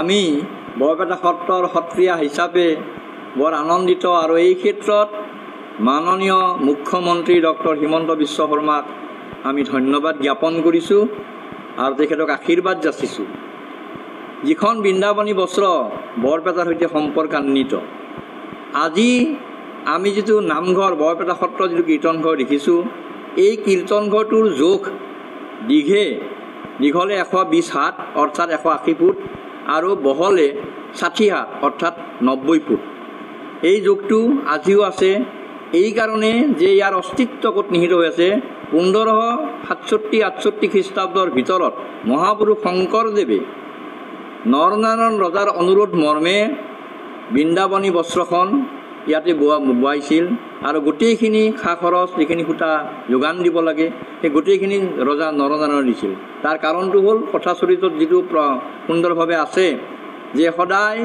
আমি বৰপেটা সত্ৰৰ সত্ৰীয়া হিচাপে বৰ আনন্দিত আৰু এই ক্ষেত্ৰত মাননীয় মুখ্যমন্ত্ৰী ডক্টৰ হিমন্ত বিশ্ব শৰ্মাক আমি ধন্যবাদ জ্ঞাপন কৰিছোঁ আৰু তেখেতক আশীৰ্বাদ যাচিছোঁ। যিখন বৃন্দাবনী বস্ত্ৰ বৰপেটাৰ সৈতে সম্পৰ্কান্বিত, আজি আমি যিটো নামঘৰ বৰপেটা সত্ৰ যিটো কীৰ্তনঘৰ দেখিছোঁ, এই কীৰ্তনঘৰটোৰ জোখ দীঘলে 120 হাত অৰ্থাৎ 180 ফুট আৰু বহলে 60 হাত অৰ্থাৎ 90 ফুট। এই জোখটো আজিও আছে। এই কাৰণে যে ইয়াৰ অস্তিত্ব ক'ত নিহিত হৈ আছে, 1567-68 খ্ৰীষ্টাব্দৰ ভিতৰত মহাপুৰুষ শংকৰদেৱে নৰনাৰায়ণ ৰজাৰ অনুৰোধ মৰ্মে বৃন্দাবনী বস্ত্ৰখন ইয়াতে বোৱাইছিল আৰু গোটেইখিনি খা খৰচ যিখিনি সূতা যোগান দিব লাগে সেই গোটেইখিনি ৰজা নৰনাৰায়ণ দিছিল। তাৰ কাৰণটো হ'ল কথাচৰিতত যিটো সুন্দৰভাৱে আছে যে সদায়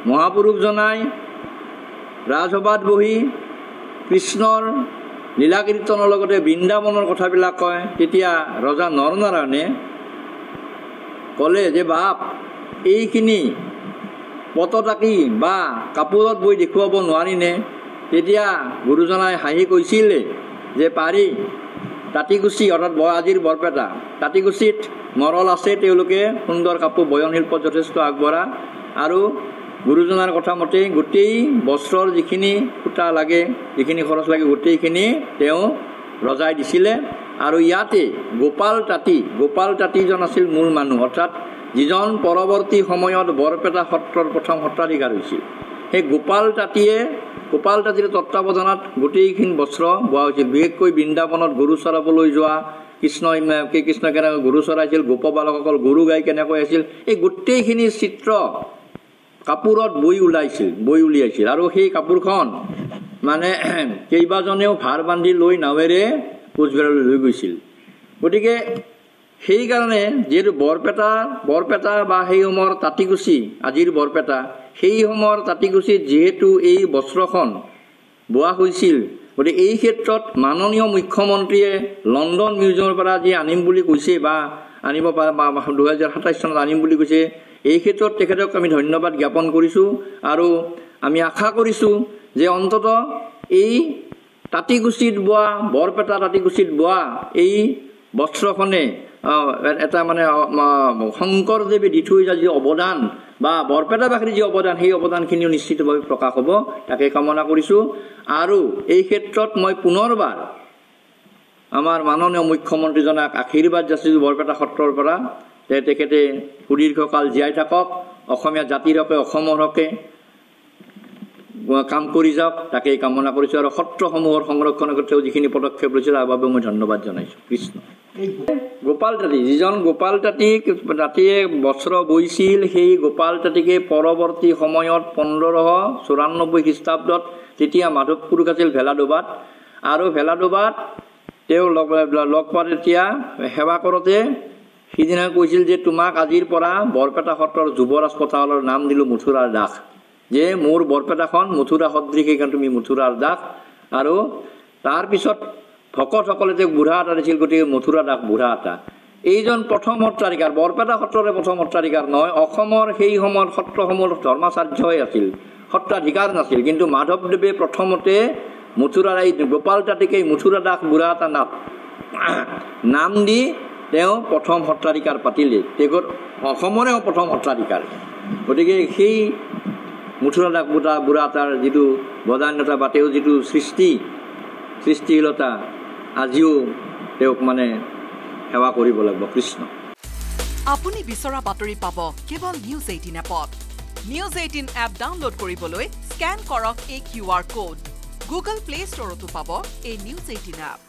মহাপুৰুষজনাই ৰাজসভাত বহি কৃষ্ণৰ লীলা কীৰ্তনৰ লগতে বৃন্দাবনৰ কথাবিলাক কয়। তেতিয়া ৰজা নৰনাৰায়ণে ক'লে যে বাপ, এইখিনি পটতাকি বা কাপোৰত বৈ দেখুৱাব নোৱাৰিনে? তেতিয়া গুৰুজনাই হাঁহি কৈছিলে যে পাৰি। তাঁতিকুচি অৰ্থাৎ আজিৰ বৰপেটা তাঁতিকুচিত মৰল আছে, তেওঁলোকে সুন্দৰ কাপোৰ বয়ন শিল্পত যথেষ্ট আগবঢ়া আৰু গুৰুজনাৰ কথা মতে গোটেই বস্ত্ৰৰ যিখিনি সূতা লাগে, যিখিনি খৰচ লাগে, গোটেইখিনি তেওঁ ৰজাই দিছিলে। আৰু ইয়াতে গোপাল তাঁতীজন আছিল মূল মানুহ, অৰ্থাৎ যিজন পৰৱৰ্তী সময়ত বৰপেটা সত্ৰৰ প্ৰথম সত্ৰাধিকাৰ হৈছিল। সেই গোপাল তাঁতীৰ তত্বাৱধানত গোটেইখিনি বস্ত্ৰ বোৱা হৈছিল। বিশেষকৈ বৃন্দাবনত গৰু চৰাবলৈ যোৱা কৃষ্ণ কেনেকৈ গৰু চৰাইছিল, গোপবালকসকল গৰু গাই কেনেকৈ আছিল, এই গোটেইখিনি চিত্ৰ কাপোৰত বৈ উলিয়াইছিল। আৰু সেই কাপোৰখন মানে কেইবাজনেও ভাৰ বান্ধি লৈ নাৱেৰে কোচবিহাৰলৈ লৈ গৈছিল। গতিকে সেইকাৰণে যিহেতু বৰপেটা বা সেই সময়ৰ তাঁতিকুচি, আজিৰ বৰপেটা, সেই সময়ৰ তাঁতিকুচিত যিহেতু এই বস্ত্ৰখন বোৱা হৈছিল, গতিকে এই ক্ষেত্ৰত মাননীয় মুখ্যমন্ত্ৰীয়ে লণ্ডন মিউজিয়ামৰ পৰা যি আনিম বুলি কৈছে বা আনিব পাৰে বা 2027 চনত আনিম বুলি কৈছে, এই ক্ষেত্ৰত তেখেতক আমি ধন্যবাদ জ্ঞাপন কৰিছোঁ। আৰু আমি আশা কৰিছোঁ যে অন্ততঃ এই তাঁতিকুচিত বোৱা, বৰপেটা তাঁতিকুচিত বোৱা এই বস্ত্ৰখনে এটা মানে শংকৰদেৱে দি থৈ যোৱা যি অৱদান বা বৰপেটাবাসীৰ যি অৱদান, সেই অৱদানখিনিও নিশ্চিতভাৱে প্ৰকাশ হ'ব, তাকে কামনা কৰিছোঁ। আৰু এই ক্ষেত্ৰত মই পুনৰবাৰ আমাৰ মাননীয় মুখ্যমন্ত্ৰীজনাক আশীৰ্বাদ যাচিছোঁ বৰপেটা সত্ৰৰ পৰা, যে তেখেতে সুদীৰ্ঘকাল জীয়াই থাকক, অসমীয়া জাতিৰ হকে অসমৰ হকে কাম কৰি যাওক, তাকেই কামনা কৰিছোঁ। আৰু সত্ৰসমূহৰ সংৰক্ষণৰ ক্ষেত্ৰত যিখিনি পদক্ষেপ লৈছে তাৰ বাবে মই ধন্যবাদ জনাইছোঁ। কৃষ্ণ। গোপাল তাঁতী, যিজন গোপাল তাঁতীয়ে বস্ত্ৰ বৈছিল, সেই গোপাল তাঁতীকে পৰৱৰ্তী সময়ত 1594 খ্ৰীষ্টাব্দত তেতিয়া মাধৱ পুৰুষ আছিল ভেলাডোবাত, আৰু ভেলাডোবাত তেওঁ লগ পোৱা তেতিয়া সেৱা কৰোঁতে সিদিনা কৈছিল যে তোমাক আজিৰ পৰা বৰপেটা সত্ৰৰ যুৱৰাজ পথাৰৰ নাম দিলোঁ মথুৰাৰ দাস, যে মোৰ বৰপেটাখন মথুৰা সদৃশ, সেইকাৰণে তুমি মথুৰাৰ দাস। আৰু তাৰপিছত ভকতসকলে তেওঁক বুঢ়া এটা দিছিল, গতিকে মথুৰা দাস বুঢ়া এটা। এইজন প্ৰথম সত্ৰাধিকাৰ, বৰপেটা সত্ৰৰে প্ৰথম সত্ৰাধিকাৰ নহয়, অসমৰ সেই সময়ত সত্ৰসমূহৰ ধৰ্মাচাৰ্যই আছিল, সত্ৰাধিকাৰ নাছিল। কিন্তু মাধৱদেৱে প্ৰথমতে মথুৰাৰ এই গোপাল তাঁতীকে মথুৰা দাস বুঢ়া এটা নাম দি তেওঁ প্ৰথম সত্ৰাধিকাৰ পাতিলে, তেখেত অসমৰে প্ৰথম সত্ৰাধিকাৰ। গতিকে সেই মথুৰা দাস বুঢ়া এটাৰ যিটো বদান্যতা বা তেওঁ যিটো সৃষ্টিশীলতা, আজিও তেওঁক মানে সেৱা কৰিব লাগিব। কৃষ্ণ। আপুনি বিচৰা বাতৰি পাব কেৱল নিউজ 18 এপত। নিউজ 18 এপ ডাউনলোড কৰিবলৈ স্কেন কৰক এই QR কোড। গুগল প্লে ষ্টৰতো পাব এই নিউজ 18 এপ।